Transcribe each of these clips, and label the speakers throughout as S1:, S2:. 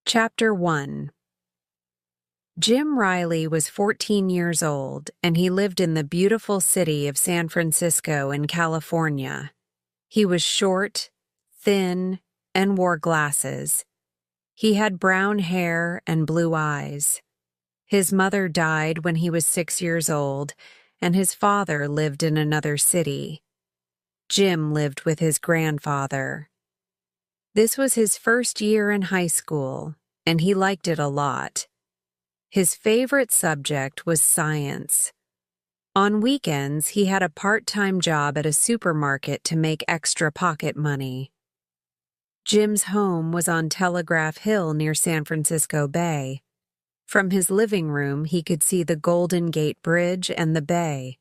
S1: Chapter 1. Jim Riley was 14 years old, and he lived in the beautiful city of San Francisco in California. He was short, thin, and wore glasses. He had brown hair and blue eyes. His mother died when he was 6 years old, and his father lived in another city. Jim lived with his grandfather. This was his first year in high school, and he liked it a lot. His favorite subject was science. On weekends, he had a part-time job at a supermarket to make extra pocket money. Jim's home was on Telegraph Hill near San Francisco Bay. From his living room, he could see the Golden Gate Bridge and the bay.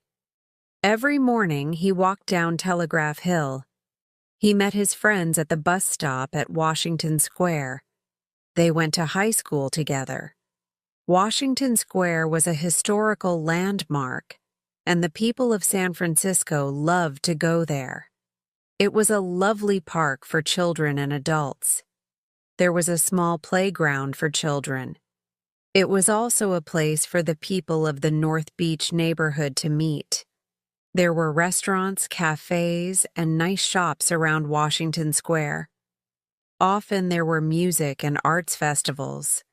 S1: Every morning, he walked down Telegraph Hill. He met his friends at the bus stop at Washington Square. They went to high school together. Washington Square was a historical landmark, and the people of San Francisco loved to go there. It was a lovely park for children and adults. There was a small playground for children. It was also a place for the people of the North Beach neighborhood to meet. There were restaurants, cafes, and nice shops around Washington Square. Often there were music and arts festivals.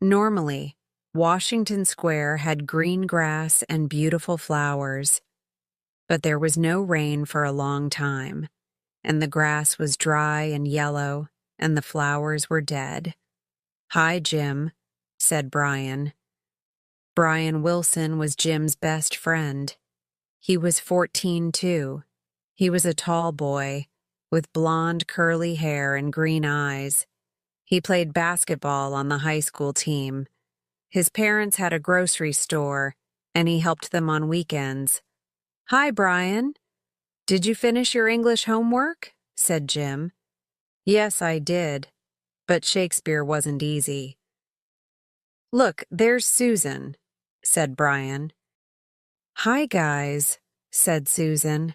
S1: Normally, Washington Square had green grass and beautiful flowers. But there was no rain for a long time, and the grass was dry and yellow, and the flowers were dead. "Hi, Jim," said Brian. Brian Wilson was Jim's best friend. He was 14 too. He was a tall boy, with blonde curly hair and green eyes. He played basketball on the high school team. His parents had a grocery store, and he helped them on weekends. "Hi, Brian. Did you finish your English homework?" said Jim. "Yes, I did, but Shakespeare wasn't easy." "Look, there's Susan," said Brian. "Hi, guys," said Susan.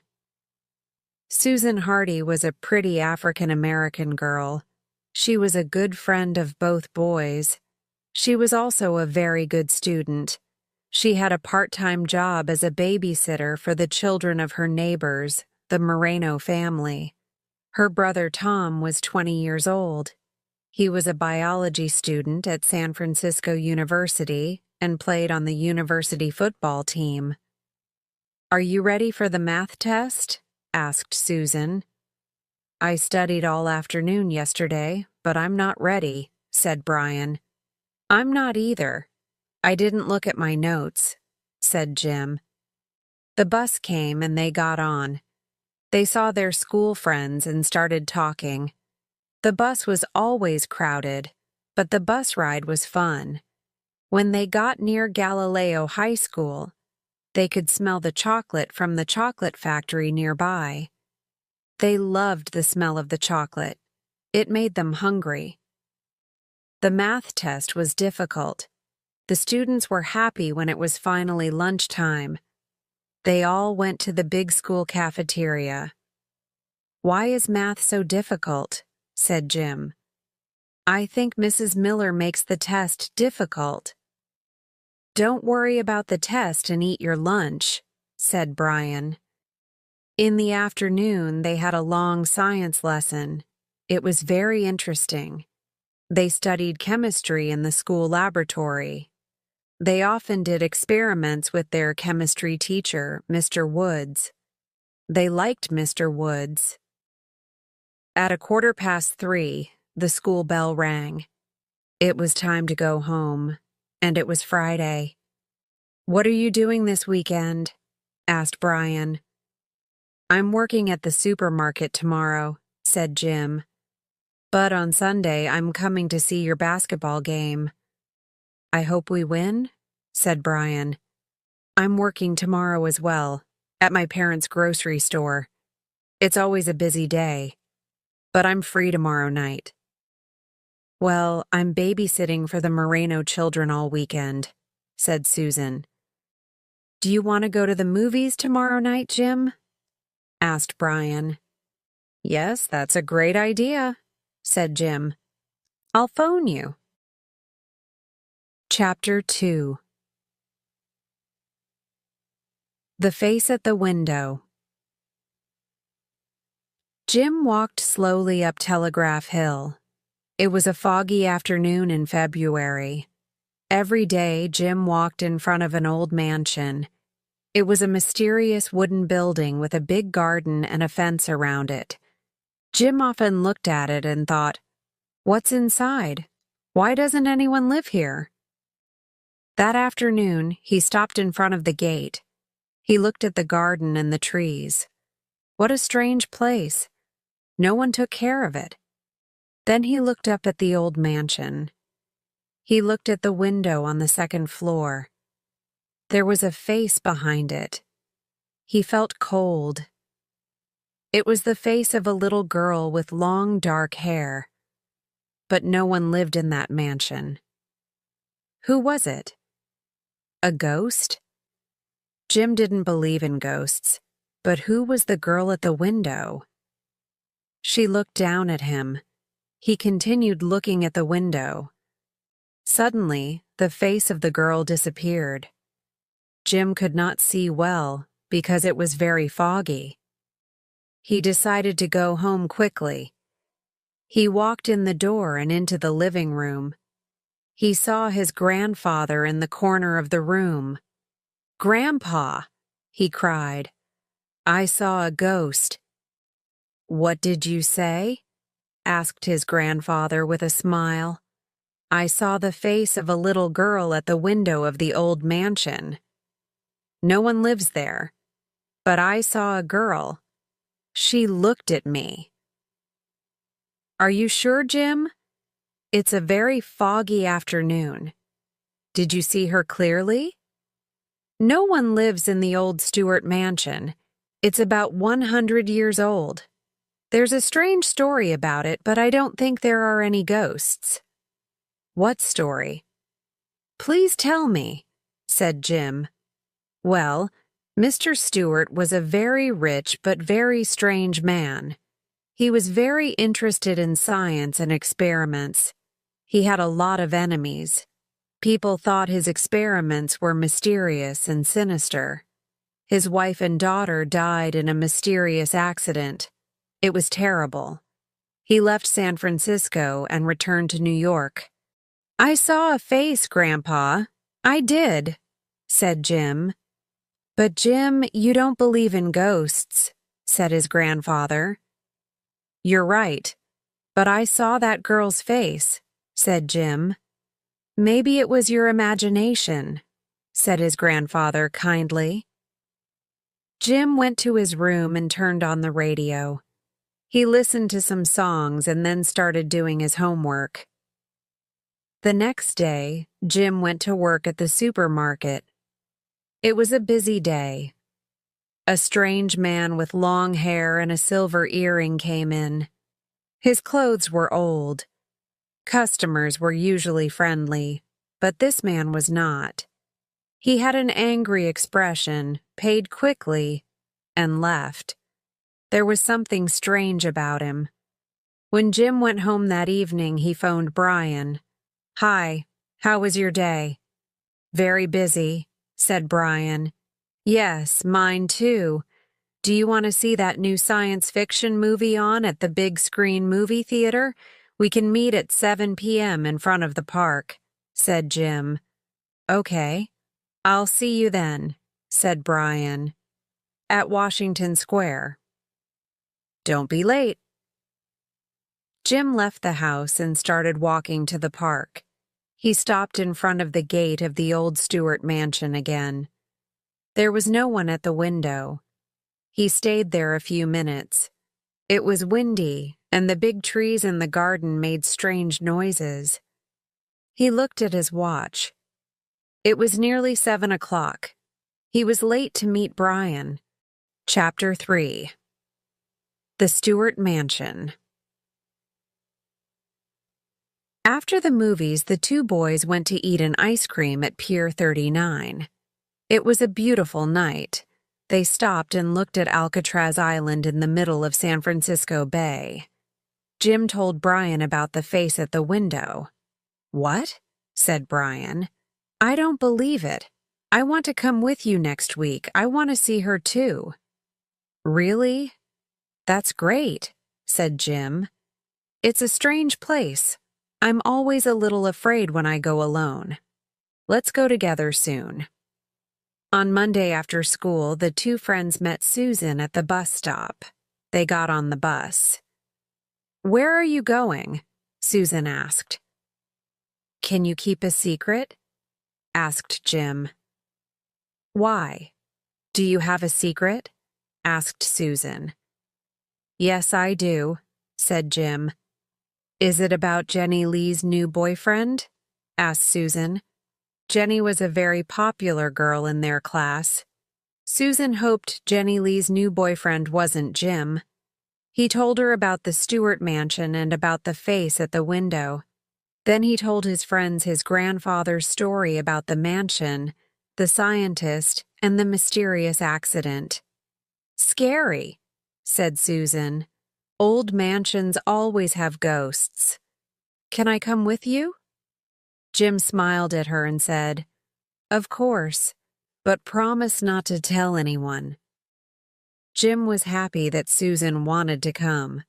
S1: Susan Hardy was a pretty African-American girl. She was a good friend of both boys. She was also a very good student. She had a part-time job as a babysitter for the children of her neighbors, the Moreno family. Her brother Tom was 20 years old. He was a biology student at San Francisco University and played on the university football team. "Are you ready for the math test?" asked Susan. "I studied all afternoon yesterday, but I'm not ready," said Brian. "I'm not either. I didn't look at my notes," said Jim. The bus came and they got on. They saw their school friends and started talking. The bus was always crowded, but the bus ride was fun. When they got near Galileo High School, they could smell the chocolate from the chocolate factory nearby. They loved the smell of the chocolate. It made them hungry. The math test was difficult. The students were happy when it was finally lunchtime. They all went to the big school cafeteria. "Why is math so difficult?" said Jim. "I think Mrs. Miller makes the test difficult." "Don't worry about the test and eat your lunch," said Brian. In the afternoon, they had a long science lesson. It was very interesting. They studied chemistry in the school laboratory. They often did experiments with their chemistry teacher, Mr. Woods. They liked Mr. Woods. At 3:15, the school bell rang. It was time to go home, and it was Friday. "What are you doing this weekend?" asked Brian. "I'm working at the supermarket tomorrow," said Jim. "But on Sunday, I'm coming to see your basketball game." "I hope we win," said Brian. "I'm working tomorrow as well, at my parents' grocery store. It's always a busy day, but I'm free tomorrow night." "Well, I'm babysitting for the Moreno children all weekend," said Susan. "Do you want to go to the movies tomorrow night, Jim?" asked Brian. "Yes, that's a great idea," said Jim. "I'll phone you." Chapter 2. The Face at the Window. Jim walked slowly up Telegraph Hill. It was a foggy afternoon in February. Every day, Jim walked in front of an old mansion. It was a mysterious wooden building with a big garden and a fence around it. Jim often looked at it and thought, "What's inside? Why doesn't anyone live here?" That afternoon, he stopped in front of the gate. He looked at the garden and the trees. What a strange place. No one took care of it. Then he looked up at the old mansion. He looked at the window on the second floor. There was a face behind it. He felt cold. It was the face of a little girl with long, dark hair. But no one lived in that mansion. Who was it? A ghost? Jim didn't believe in ghosts, but who was the girl at the window? She looked down at him. He continued looking at the window. Suddenly, the face of the girl disappeared. Jim could not see well because it was very foggy. He decided to go home quickly. He walked in the door and into the living room. He saw his grandfather in the corner of the room. "Grandpa!" he cried. "I saw a ghost." "What did you say?" asked his grandfather with a smile. "I saw the face of a little girl at the window of the old mansion. No one lives there, but I saw a girl. She looked at me." "Are you sure, Jim? It's a very foggy afternoon. Did you see her clearly?" "No one lives in the old Stewart mansion. It's about 100 years old. There's a strange story about it, but I don't think there are any ghosts." "What story?" "Please tell me," said Jim. "Well, Mr. Stewart was a very rich but very strange man. He was very interested in science and experiments. He had a lot of enemies. People thought his experiments were mysterious and sinister. His wife and daughter died in a mysterious accident. It was terrible. He left San Francisco and returned to New York." "I saw a face, Grandpa. I did," said Jim. "But Jim, you don't believe in ghosts," said his grandfather. "You're right, but I saw that girl's face," said Jim. "Maybe it was your imagination," said his grandfather kindly. Jim went to his room and turned on the radio. He listened to some songs and then started doing his homework. The next day, Jim went to work at the supermarket. It was a busy day. A strange man with long hair and a silver earring came in. His clothes were old. Customers were usually friendly, but this man was not. He had an angry expression, paid quickly, and left. There was something strange about him. When Jim went home that evening, he phoned Brian. "Hi, how was your day?" "Very busy," said Brian. "Yes, mine too. Do you want to see that new science fiction movie on at the big screen movie theater? We can meet at 7 p.m. in front of the park," said Jim. "Okay, I'll see you then," said Brian. "At Washington Square. Don't be late." Jim left the house and started walking to the park. He stopped in front of the gate of the old Stewart mansion again. There was no one at the window. He stayed there a few minutes. It was windy, and the big trees in the garden made strange noises. He looked at his watch. It was nearly 7 o'clock. He was late to meet Brian. Chapter 3. The Stewart Mansion. After the movies, the two boys went to eat an ice cream at Pier 39. It was a beautiful night. They stopped and looked at Alcatraz Island in the middle of San Francisco Bay. Jim told Brian about the face at the window. "What?" said Brian. I don't believe it. I want to come with you next week. I want to see her too. Really? That's great, said Jim. It's a strange place. I'm always a little afraid when I go alone. Let's go together soon. On Monday after school, the two friends met Susan at the bus stop. They got on the bus. Where are you going? Susan asked. Can you keep a secret? Asked Jim. Why? Do you have a secret? Asked Susan. Yes, I do, said Jim. Is it about Jenny Lee's new boyfriend? Asked Susan. Jenny was a very popular girl in their class. Susan hoped Jenny Lee's new boyfriend wasn't Jim. He told her about the Stewart mansion and about the face at the window. Then he told his friends his grandfather's story about the mansion, the scientist, and the mysterious accident. Scary, said Susan. Old mansions always have ghosts. Can I come with you? Jim smiled at her and said, Of course, but promise not to tell anyone. Jim was happy that Susan wanted to come.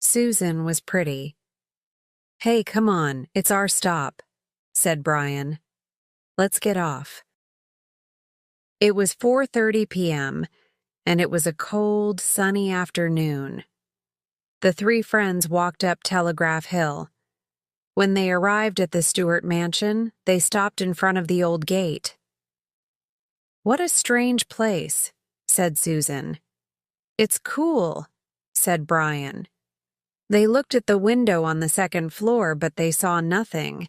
S1: Susan was pretty. Hey, come on, it's our stop, said Brian. Let's get off. It was 4:30 p.m., and it was a cold, sunny afternoon. The three friends walked up Telegraph Hill. When they arrived at the Stewart mansion, they stopped in front of the old gate. What a strange place, said Susan. It's cool, said Brian. They looked at the window on the second floor, but they saw nothing.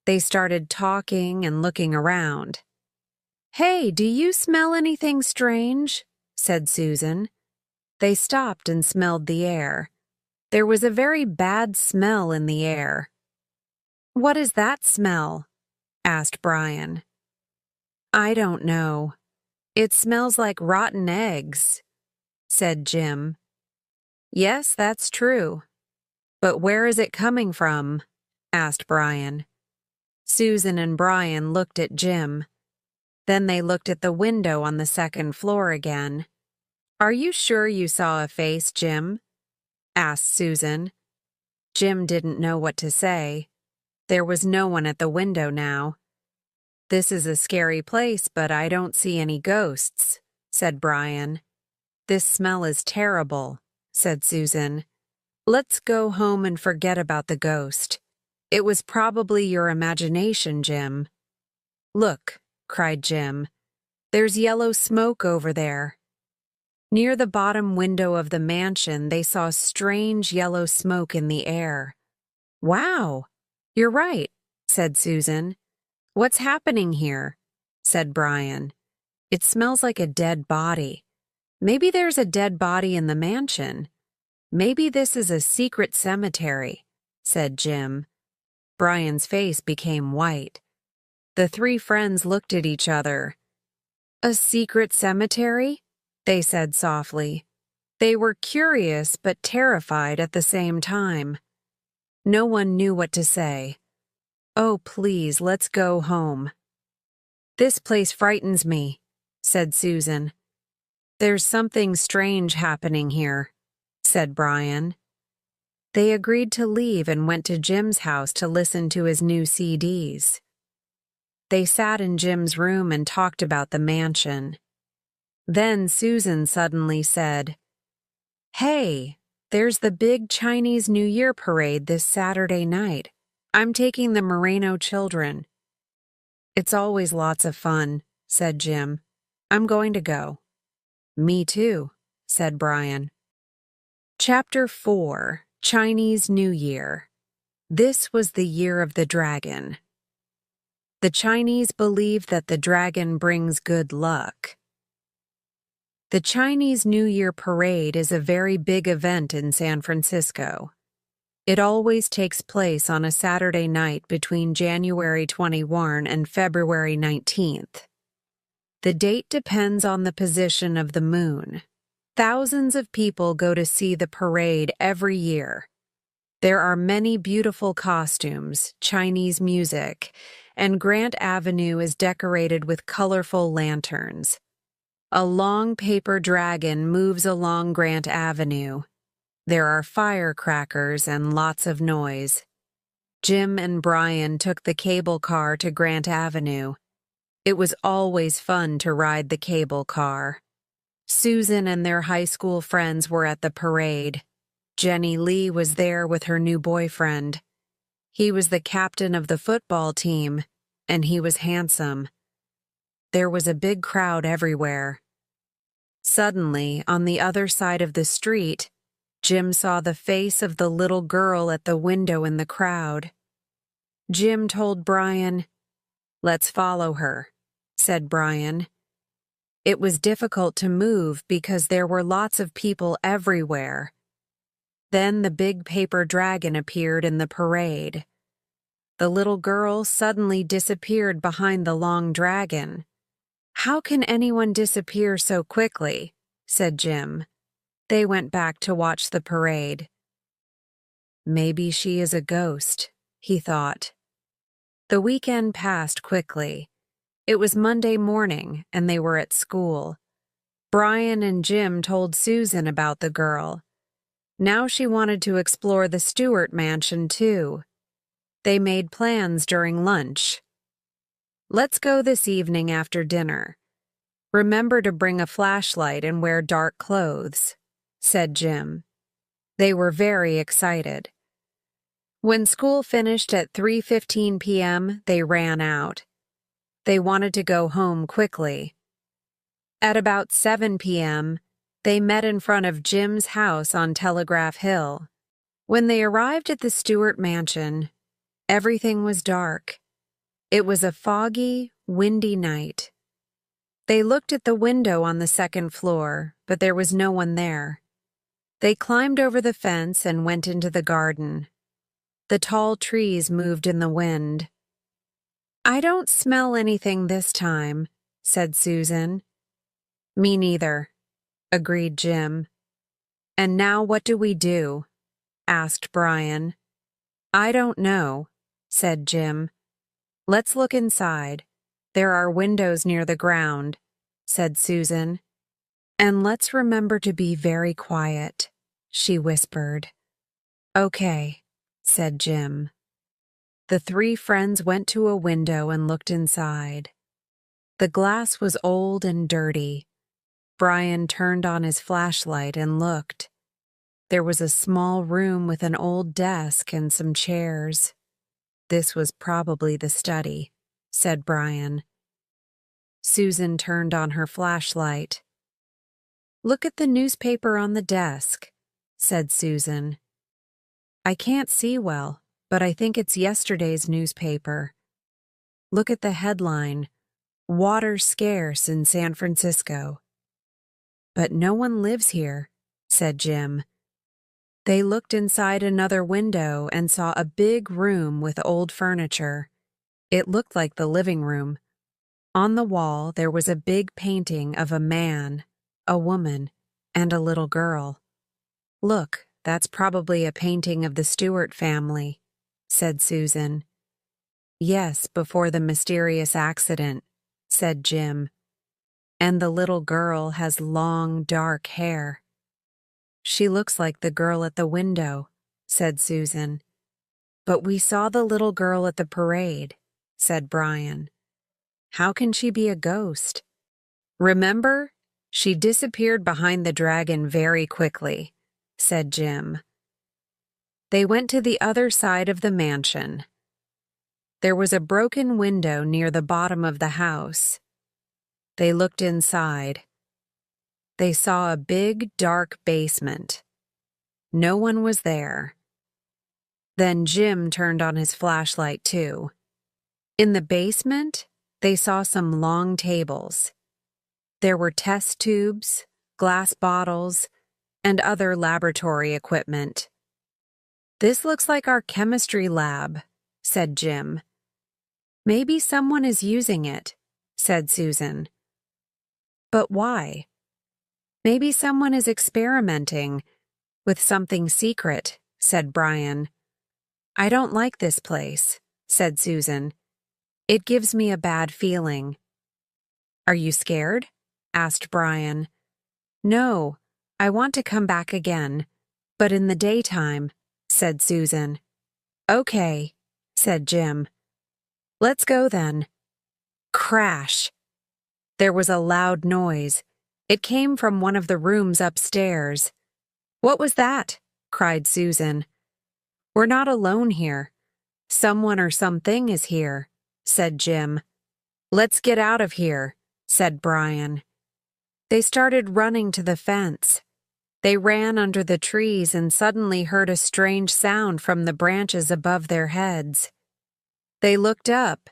S1: They started talking and looking around. Hey, do you smell anything strange? Said Susan. They stopped and smelled the air. There was a very bad smell in the air. What is that smell? Asked Brian. I don't know. It smells like rotten eggs, said Jim. Yes, that's true. But where is it coming from? Asked Brian. Susan and Brian looked at Jim. Then they looked at the window on the second floor again. Are you sure you saw a face, Jim? Asked Susan. Jim didn't know what to say. There was no one at the window now. This is a scary place, but I don't see any ghosts, said Brian. This smell is terrible, said Susan. Let's go home and forget about the ghost. It was probably your imagination, Jim. Look, cried Jim. There's yellow smoke over there. Near the bottom window of the mansion, they saw strange yellow smoke in the air. Wow, you're right, said Susan. What's happening here? Said Brian. It smells like a dead body. Maybe there's a dead body in the mansion. Maybe this is a secret cemetery, said Jim. Brian's face became white. The three friends looked at each other. A secret cemetery? They said softly. They were curious but terrified at the same time. No one knew what to say. Oh, please, let's go home. This place frightens me, said Susan. There's something strange happening here, said Brian. They agreed to leave and went to Jim's house to listen to his new CDs. They sat in Jim's room and talked about the mansion. Then Susan suddenly said, Hey, there's the big Chinese New Year parade this Saturday night. I'm taking the Moreno children. It's always lots of fun, said Jim. I'm going to go. Me too, said Brian. Chapter 4, Chinese New Year. This was the year of the dragon. The Chinese believe that the dragon brings good luck. The Chinese New Year parade is a very big event in San Francisco. It always takes place on a Saturday night between January 21 and February 19th. The date depends on the position of the moon. Thousands of people go to see the parade every year. There are many beautiful costumes, Chinese music, and Grant Avenue is decorated with colorful lanterns. A long paper dragon moves along Grant Avenue. There are firecrackers and lots of noise. Jim and Brian took the cable car to Grant Avenue. It was always fun to ride the cable car. Susan and their high school friends were at the parade. Jenny Lee was there with her new boyfriend. He was the captain of the football team, and he was handsome. There was a big crowd everywhere. Suddenly, on the other side of the street, Jim saw the face of the little girl at the window in the crowd. Jim told Brian, "Let's follow her," said Brian. It was difficult to move because there were lots of people everywhere. Then the big paper dragon appeared in the parade. The little girl suddenly disappeared behind the long dragon. "How can anyone disappear so quickly?" said Jim. They went back to watch the parade. Maybe she is a ghost, he thought. The weekend passed quickly. It was Monday morning, and they were at school. Brian and Jim told Susan about the girl. Now she wanted to explore the Stewart mansion, too. They made plans during lunch. "Let's go this evening after dinner. Remember to bring a flashlight and wear dark clothes," said Jim. They were very excited. When school finished at 3:15 p.m., they ran out. They wanted to go home quickly. At about 7 p.m., they met in front of Jim's house on Telegraph Hill. When they arrived at the Stewart mansion, everything was dark. It was a foggy, windy night. They looked at the window on the second floor, but there was no one there. They climbed over the fence and went into the garden. The tall trees moved in the wind. "I don't smell anything this time," said Susan. "Me neither," agreed Jim. "And now what do we do?" asked Brian. "I don't know," said Jim. "Let's look inside. There are windows near the ground," said Susan. "And let's remember to be very quiet," she whispered. "Okay," said Jim. The three friends went to a window and looked inside. The glass was old and dirty. Brian turned on his flashlight and looked. There was a small room with an old desk and some chairs. "This was probably the study," said Brian. Susan turned on her flashlight. "Look at the newspaper on the desk," said Susan. "I can't see well, but I think it's yesterday's newspaper. Look at the headline, 'Water Scarce in San Francisco.'" "But no one lives here," said Jim. They looked inside another window and saw a big room with old furniture. It looked like the living room. On the wall there was a big painting of a man, a woman, and a little girl. "Look, that's probably a painting of the Stewart family," said Susan. "Yes, before the mysterious accident," said Jim. "And the little girl has long, dark hair." "She looks like the girl at the window," said Susan. "But we saw the little girl at the parade," said Brian. "How can she be a ghost?" "Remember? She disappeared behind the dragon very quickly," said Jim. They went to the other side of the mansion. There was a broken window near the bottom of the house. They looked inside. They saw a big, dark basement. No one was there. Then Jim turned on his flashlight too. In the basement, they saw some long tables. There were test tubes, glass bottles, and other laboratory equipment. "This looks like our chemistry lab," said Jim. "Maybe someone is using it," said Susan. "But why? Maybe someone is experimenting with something secret," said Brian. "I don't like this place," said Susan. It gives me a bad feeling. Are you scared? Asked Brian. No, I want to come back again, but in the daytime, said Susan. Okay, said Jim. Let's go then. Crash! There was a loud noise. It came from one of the rooms upstairs. What was that? Cried Susan. We're not alone here. Someone or something is here, said Jim. Let's get out of here, said Brian. They started running to the fence. They ran under the trees and suddenly heard a strange sound from the branches above their heads. They looked up.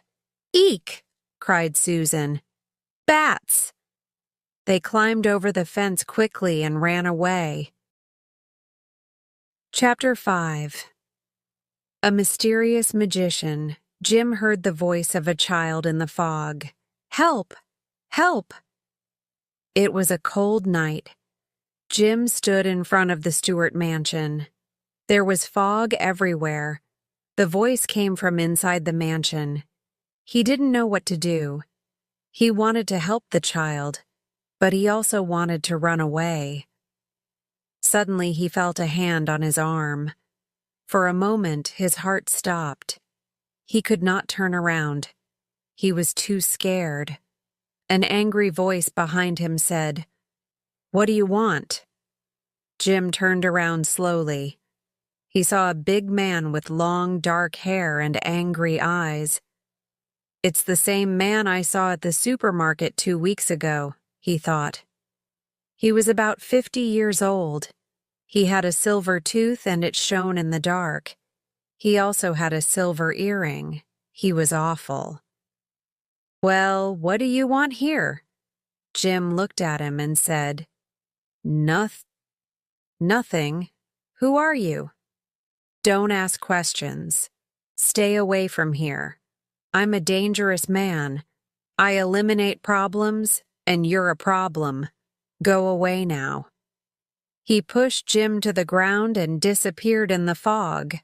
S1: Eek! Cried Susan. Bats! They climbed over the fence quickly and ran away. Chapter 5. A mysterious magician. Jim heard the voice of a child in the fog. Help! Help! It was a cold night. Jim stood in front of the Stewart mansion. There was fog everywhere. The voice came from inside the mansion. He didn't know what to do. He wanted to help the child, but he also wanted to run away. Suddenly he felt a hand on his arm. For a moment his heart stopped. He could not turn around. He was too scared. An angry voice behind him said, "What do you want?" Jim turned around slowly. He saw a big man with long, dark hair and angry eyes. It's the same man I saw at the supermarket 2 weeks ago, he thought. He was about 50 years old. He had a silver tooth and it shone in the dark. He also had a silver earring. He was awful. Well, what do you want here? Jim looked at him and said, Nothing. Who are you? Don't ask questions. Stay away from here. I'm a dangerous man. I eliminate problems, and you're a problem. Go away now. He pushed Jim to the ground and disappeared in the fog.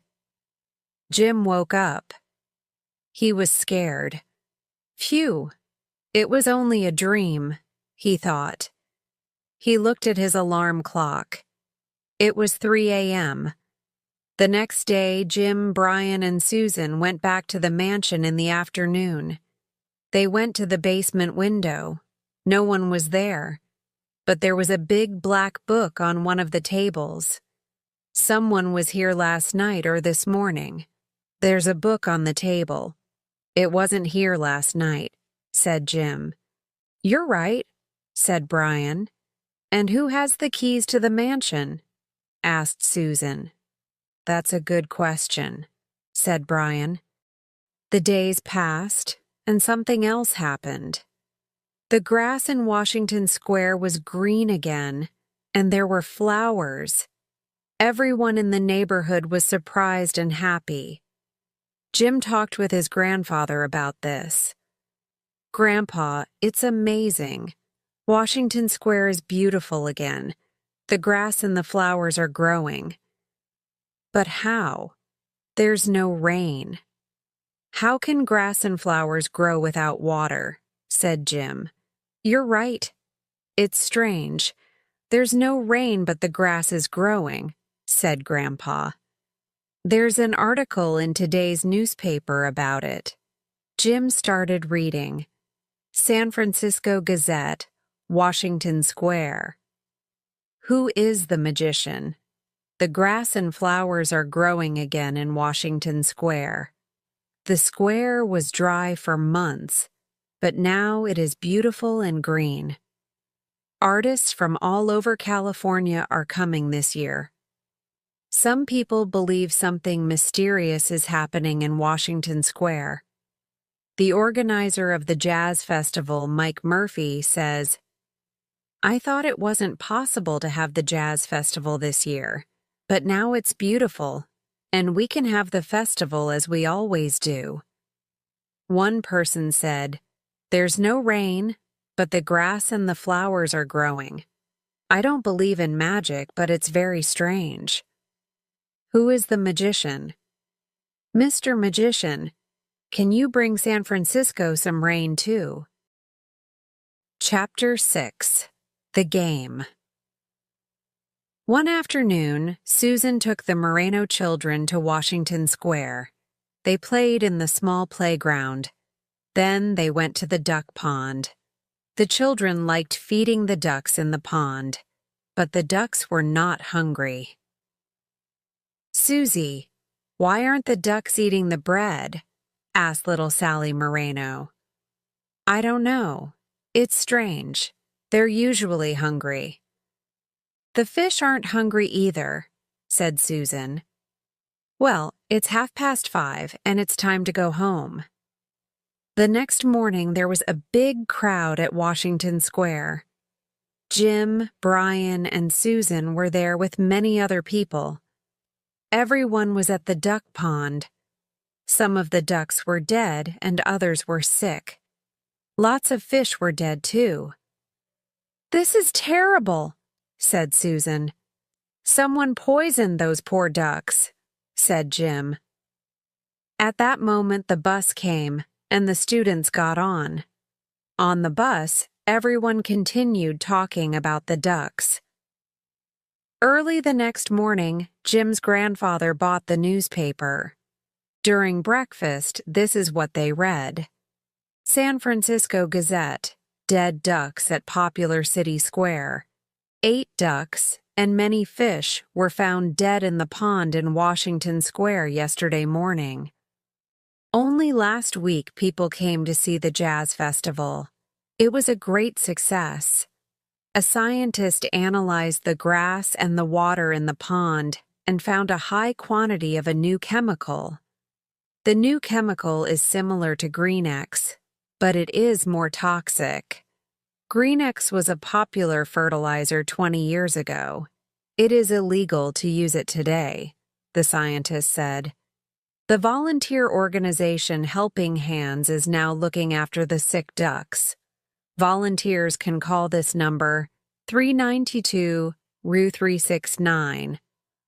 S1: Jim woke up. He was scared. Phew, it was only a dream, he thought. He looked at his alarm clock. It was 3 a.m. The next day, Jim, Brian, and Susan went back to the mansion in the afternoon. They went to the basement window. No one was there, but there was a big black book on one of the tables. Someone was here last night or this morning. There's a book on the table. It wasn't here last night, said Jim. You're right, said Brian. And who has the keys to the mansion? Asked Susan. That's a good question, said Brian. The days passed, and something else happened. The grass in Washington Square was green again, and there were flowers. Everyone in the neighborhood was surprised and happy. Jim talked with his grandfather about this. Grandpa, it's amazing. Washington Square is beautiful again. The grass and the flowers are growing. But how? There's no rain. How can grass and flowers grow without water? Said Jim. You're right. It's strange. There's no rain, but the grass is growing, said Grandpa. There's an article in today's newspaper about it. Jim started reading. San Francisco Gazette, Washington Square. Who is the magician? The grass and flowers are growing again in Washington Square. The square was dry for months, but now it is beautiful and green. Artists from all over California are coming this year. Some people believe something mysterious is happening in Washington Square. The organizer of the jazz festival, Mike Murphy, says, I thought it wasn't possible to have the jazz festival this year, but now it's beautiful, and we can have the festival as we always do. One person said, There's no rain, but the grass and the flowers are growing. I don't believe in magic, but it's very strange. Who is the magician? Mr. Magician, can you bring San Francisco some rain too? Chapter 6. The Game. One afternoon, Susan took the Moreno children to Washington Square. They played in the small playground. Then they went to the duck pond. The children liked feeding the ducks in the pond, but the ducks were not hungry. "Susie, why aren't the ducks eating the bread?" asked little Sally Moreno. "I don't know. It's strange. They're usually hungry." "The fish aren't hungry either," said Susan. "Well, it's 5:30 and it's time to go home." The next morning there was a big crowd at Washington Square. Jim, Brian, and Susan were there with many other people. Everyone was at the duck pond. Some of the ducks were dead and others were sick. Lots of fish were dead too. "This is terrible," said Susan. "Someone poisoned those poor ducks," said Jim. At that moment the bus came, and the students got on. On the bus, everyone continued talking about the ducks. Early the next morning, Jim's grandfather bought the newspaper. During breakfast, this is what they read. San Francisco Gazette, dead ducks at Popular City Square. 8 ducks and many fish were found dead in the pond in Washington Square yesterday morning. Only last week people came to see the jazz festival. It was a great success. A scientist analyzed the grass and the water in the pond and found a high quantity of a new chemical. The new chemical is similar to Green X, but it is more toxic. Green X was a popular fertilizer 20 years ago. It is illegal to use it today, the scientist said. The volunteer organization Helping Hands is now looking after the sick ducks. Volunteers can call this number 392 Rue 369.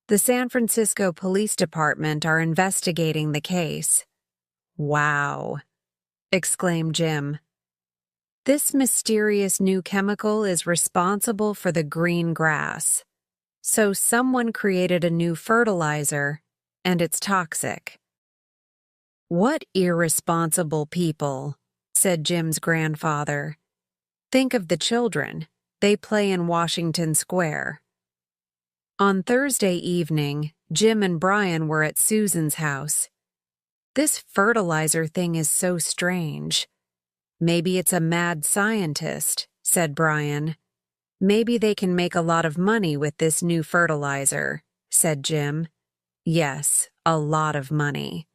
S1: The San Francisco Police Department are investigating the case. "Wow," exclaimed Jim. "This mysterious new chemical is responsible for the green grass. So someone created a new fertilizer, and it's toxic." "What irresponsible people," said Jim's grandfather. "Think of the children. They play in Washington Square." On Thursday evening, Jim and Brian were at Susan's house. "This fertilizer thing is so strange. Maybe it's a mad scientist," said Brian. "Maybe they can make a lot of money with this new fertilizer," said Jim. "Yes, a lot of money."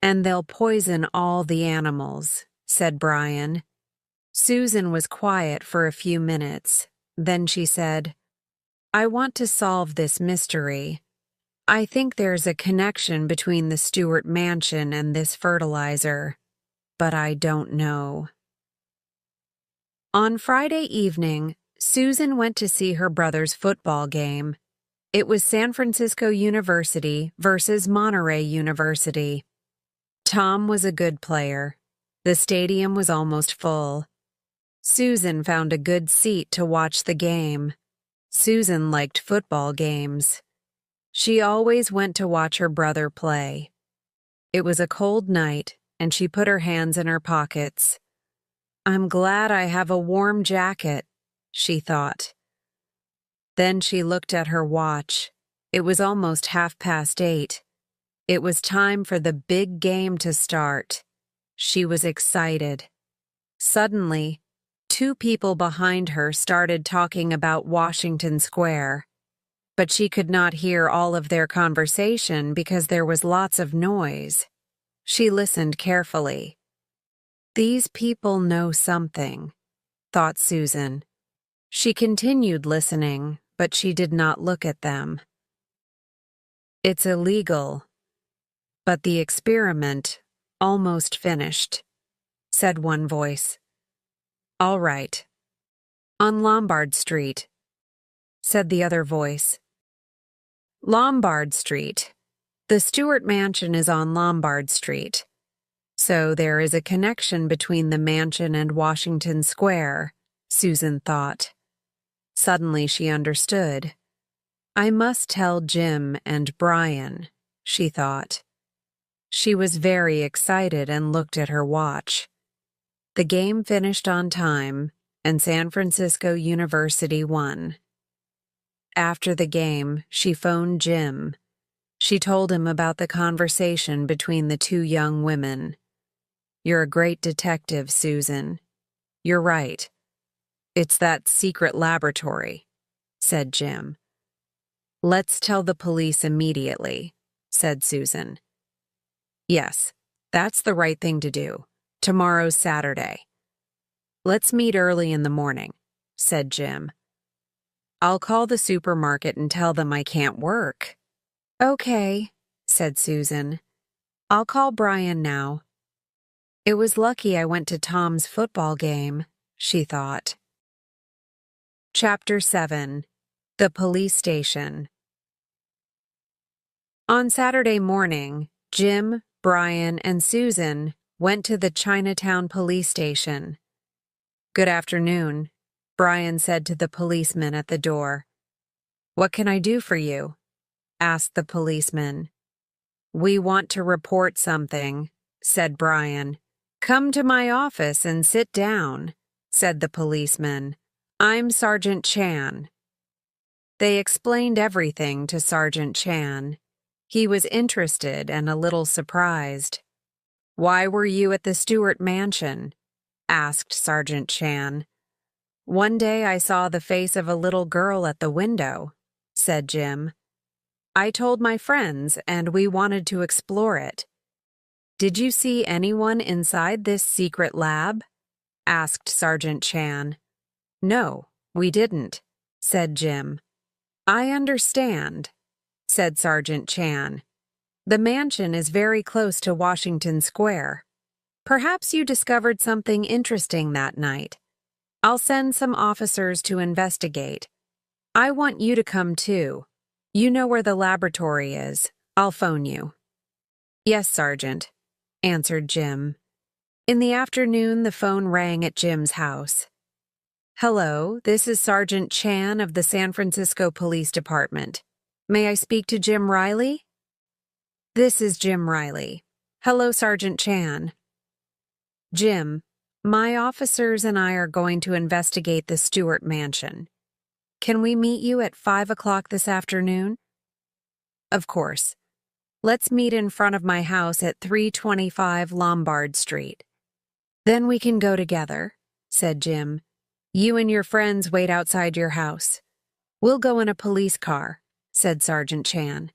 S1: "And they'll poison all the animals," said Brian. Susan was quiet for a few minutes. Then she said, "I want to solve this mystery. I think there's a connection between the Stewart mansion and this fertilizer, but I don't know." On Friday evening, Susan went to see her brother's football game. It was San Francisco University versus Monterey University. Tom was a good player. The stadium was almost full. Susan found a good seat to watch the game. Susan liked football games. She always went to watch her brother play. It was a cold night, and she put her hands in her pockets. "I'm glad I have a warm jacket," she thought. Then she looked at her watch. It was almost 8:30. It was time for the big game to start. She was excited. Suddenly, 2 people behind her started talking about Washington Square, but she could not hear all of their conversation because there was lots of noise. She listened carefully. "These people know something," thought Susan. She continued listening, but she did not look at them. "It's illegal, but the experiment almost finished," said one voice. "All right. On Lombard Street," said the other voice. "Lombard Street. The Stewart mansion is on Lombard Street. So there is a connection between the mansion and Washington Square, Susan thought. Suddenly she understood. I must tell Jim and Brian, she thought. She was very excited and looked at her watch. The game finished on time, and San Francisco University won. After the game, she phoned Jim. She told him about the conversation between the two young women. You're a great detective, Susan. You're right. It's that secret laboratory, said Jim. Let's tell the police immediately, said Susan. Yes, that's the right thing to do. Tomorrow's Saturday. Let's meet early in the morning, said Jim. I'll call the supermarket and tell them I can't work. Okay, said Susan. I'll call Brian now. It was lucky I went to Tom's football game, she thought. Chapter 7. The Police Station. On Saturday morning, Jim, Brian, and Susan went to the Chinatown police station. Good afternoon, Brian said to the policeman at the door. What can I do for you? Asked the policeman. We want to report something, said Brian. Come to my office and sit down, said the policeman. I'm Sergeant Chan. They explained everything to Sergeant Chan. He was interested and a little surprised. Why were you at the Stewart mansion? Asked Sergeant Chan. One day I saw the face of a little girl at the window, said Jim. I told my friends and we wanted to explore it. Did you see anyone inside this secret lab? Asked Sergeant Chan. No, we didn't, said Jim. I understand, said Sergeant Chan. The mansion is very close to Washington Square. Perhaps you discovered something interesting that night. I'll send some officers to investigate. I want you to come too. You know where the laboratory is. I'll phone you. Yes, Sergeant, answered Jim. In the afternoon, the phone rang at Jim's house. Hello, this is Sergeant Chan of the San Francisco Police Department. May I speak to Jim Riley? This is Jim Riley. Hello, Sergeant Chan. Jim, my officers and I are going to investigate the Stewart mansion. Can we meet you at 5 o'clock this afternoon? Of course. Let's meet in front of my house at 325 Lombard Street. Then we can go together, said Jim. You and your friends wait outside your house. We'll go in a police car, said Sergeant Chan.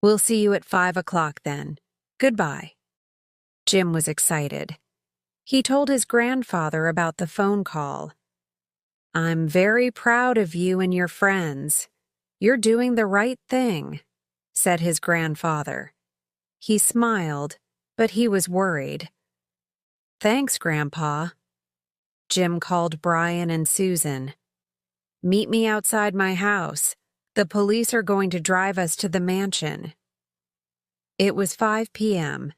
S1: We'll see you at 5 o'clock then. Goodbye. Jim was excited. He told his grandfather about the phone call. I'm very proud of you and your friends. You're doing the right thing, said his grandfather. He smiled, but he was worried. Thanks, Grandpa. Jim called Brian and Susan. Meet me outside my house. The police are going to drive us to the mansion. It was 5 p.m.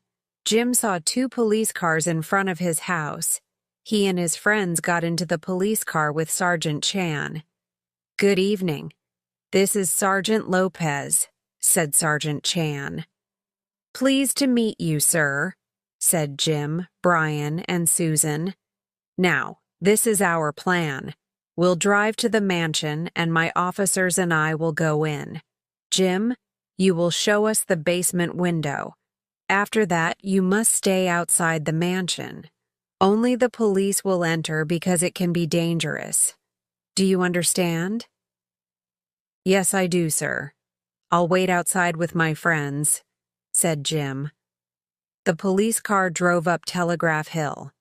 S1: Jim saw 2 police cars in front of his house. He and his friends got into the police car with Sergeant Chan. Good evening. This is Sergeant Lopez, said Sergeant Chan. Pleased to meet you, sir, said Jim, Brian, and Susan. Now, this is our plan. We'll drive to the mansion and my officers and I will go in. Jim, you will show us the basement window. After that, you must stay outside the mansion. Only the police will enter because it can be dangerous. Do you understand? Yes, I do, sir. I'll wait outside with my friends, said Jim. The police car drove up Telegraph Hill.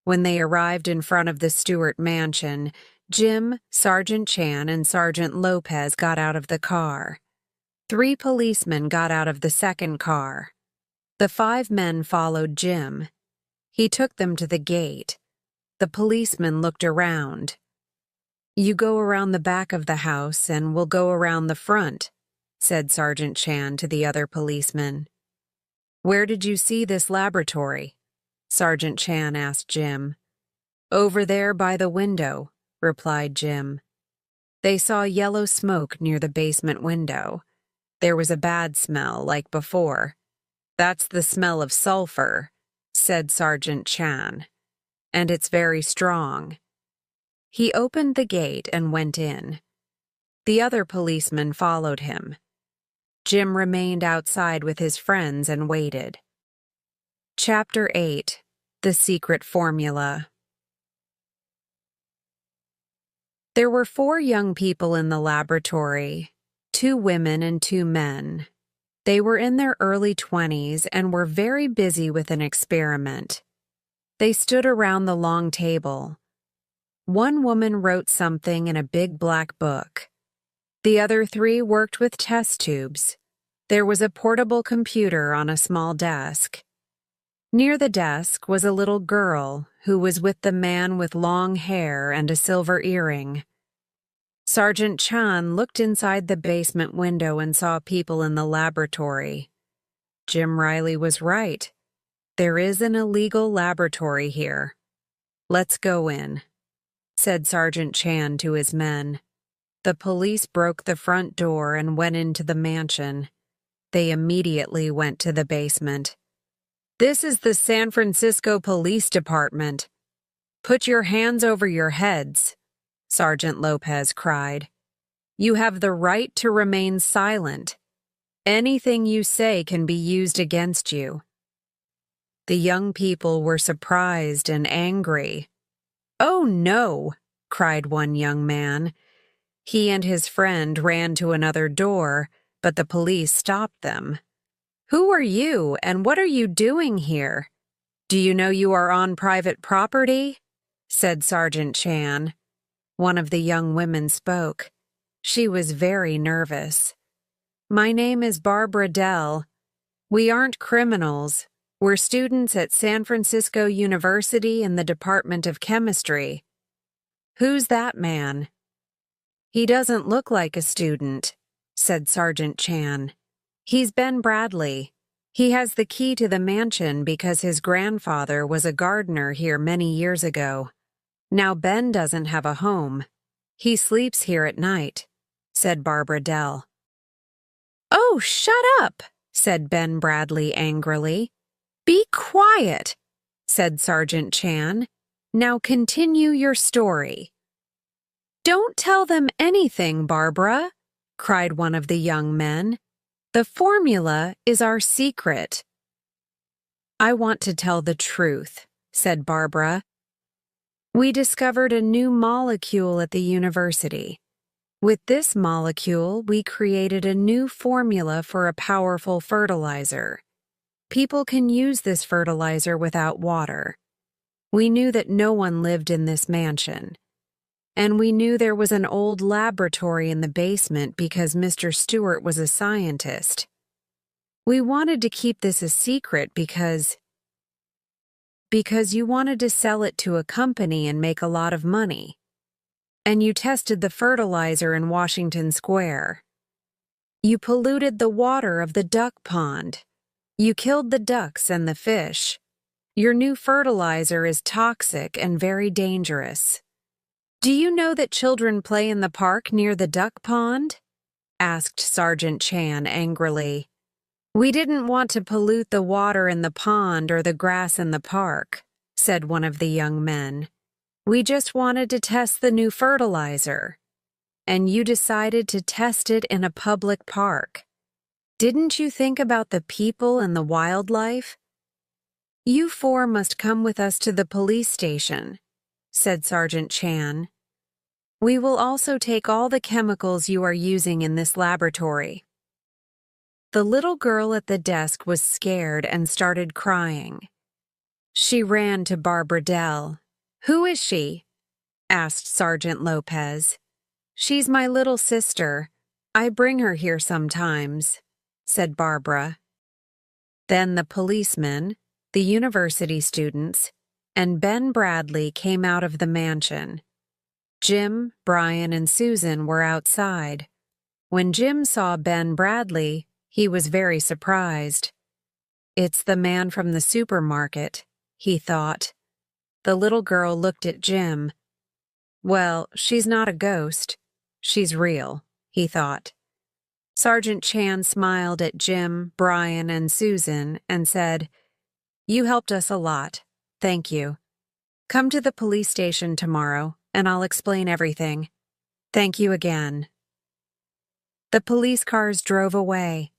S1: When they arrived in front of the Stewart mansion, Jim, Sergeant Chan, and Sergeant Lopez got out of the car. 3 policemen got out of the second car. The 5 men followed Jim. He took them to the gate. The policeman looked around. You go around the back of the house and we'll go around the front, said Sergeant Chan to the other policeman. "Where did you see this laboratory?" Sergeant Chan asked Jim. "Over there by the window," replied Jim. They saw yellow smoke near the basement window. There was a bad smell, like before. "That's the smell of sulfur," said Sergeant Chan, "and it's very strong." He opened the gate and went in. The other policemen followed him. Jim remained outside with his friends and waited. Chapter 8: The Secret Formula. There were 4 young people in the laboratory, 2 women and 2 men. They were in their early 20s and were very busy with an experiment. They stood around the long table. One woman wrote something in a big black book. The other 3 worked with test tubes. There was a portable computer on a small desk. Near the desk was a little girl who was with the man with long hair and a silver earring. Sergeant Chan looked inside the basement window and saw people in the laboratory. Jim Riley was right. There is an illegal laboratory here. "Let's go in," said Sergeant Chan to his men. The police broke the front door and went into the mansion. They immediately went to the basement. "This is the San Francisco Police Department. Put your hands over your heads," Sergeant Lopez cried. "You have the right to remain silent. Anything you say can be used against you." The young people were surprised and angry. "Oh no!" cried one young man. He and his friend ran to another door, but the police stopped them. "Who are you, and what are you doing here? Do you know you are on private property?" said Sergeant Chan. One of the young women spoke. She was very nervous. "My name is Barbara Dell. We aren't criminals. We're students at San Francisco University in the Department of Chemistry." "Who's that man?" "He doesn't look like a student," said Sergeant Chan. "He's Ben Bradley. He has the key to the mansion because his grandfather was a gardener here many years ago. Now Ben doesn't have a home. He sleeps here at night," said Barbara Dell. "Oh, shut up," said Ben Bradley angrily. "Be quiet," said Sergeant Chan. "Now continue your story." "Don't tell them anything, Barbara," cried one of the young men. "The formula is our secret." "I want to tell the truth," said Barbara. "We discovered a new molecule at the university. With this molecule, we created a new formula for a powerful fertilizer. People can use this fertilizer without water. We knew that no one lived in this mansion. And we knew there was an old laboratory in the basement because Mr. Stewart was a scientist. We wanted to keep this a secret because you wanted to sell it to a company and make a lot of money. And you tested the fertilizer in Washington Square. You polluted the water of the duck pond. You killed the ducks and the fish. Your new fertilizer is toxic and very dangerous. Do you know that children play in the park near the duck pond?" asked Sergeant Chan angrily. "We didn't want to pollute the water in the pond or the grass in the park," said one of the young men. "We just wanted to test the new fertilizer. And you decided to test it in a public park. Didn't you think about the people and the wildlife? You 4 must come with us to the police station," said Sergeant Chan. "We will also take all the chemicals you are using in this laboratory." The little girl at the desk was scared and started crying. She ran to Barbara Dell. "Who is she?" asked Sergeant Lopez. "She's my little sister. I bring her here sometimes," said Barbara. Then the policemen, the university students, and Ben Bradley came out of the mansion. Jim, Brian, and Susan were outside. When Jim saw Ben Bradley, he was very surprised. It's the man from the supermarket, he thought. The little girl looked at Jim. Well, she's not a ghost. She's real, he thought. Sergeant Chan smiled at Jim, Brian, and Susan and said, "You helped us a lot. Thank you. Come to the police station tomorrow, and I'll explain everything. Thank you again." The police cars drove away.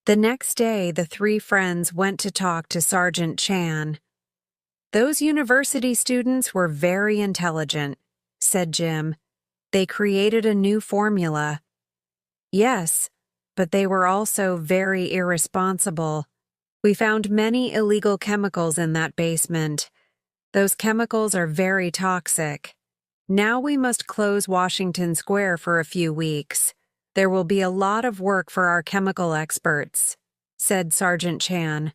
S1: The next day, the three friends went to talk to Sergeant Chan. "Those university students were very intelligent," said Jim. "They created a new formula." "Yes, but they were also very irresponsible. We found many illegal chemicals in that basement. Those chemicals are very toxic. Now we must close Washington Square for a few weeks. There will be a lot of work for our chemical experts," said Sergeant Chan.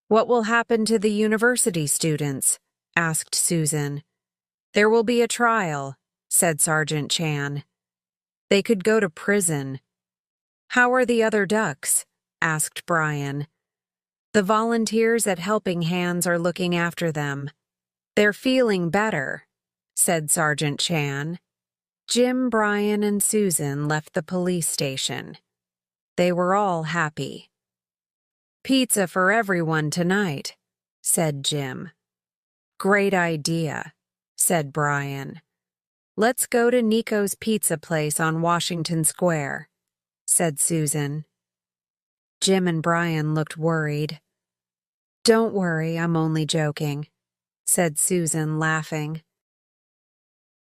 S1: "What will happen to the university students?" asked Susan. "There will be a trial," said Sergeant Chan. "They could go to prison." "How are the other ducks?" asked Brian. "The volunteers at Helping Hands are looking after them. They're feeling better," said Sergeant Chan. Jim, Brian, and Susan left the police station. They were all happy. "Pizza for everyone tonight," said Jim. "Great idea," said Brian. "Let's go to Nico's pizza place on Washington Square," said Susan. Jim and Brian looked worried. "Don't worry, I'm only joking," said Susan, laughing.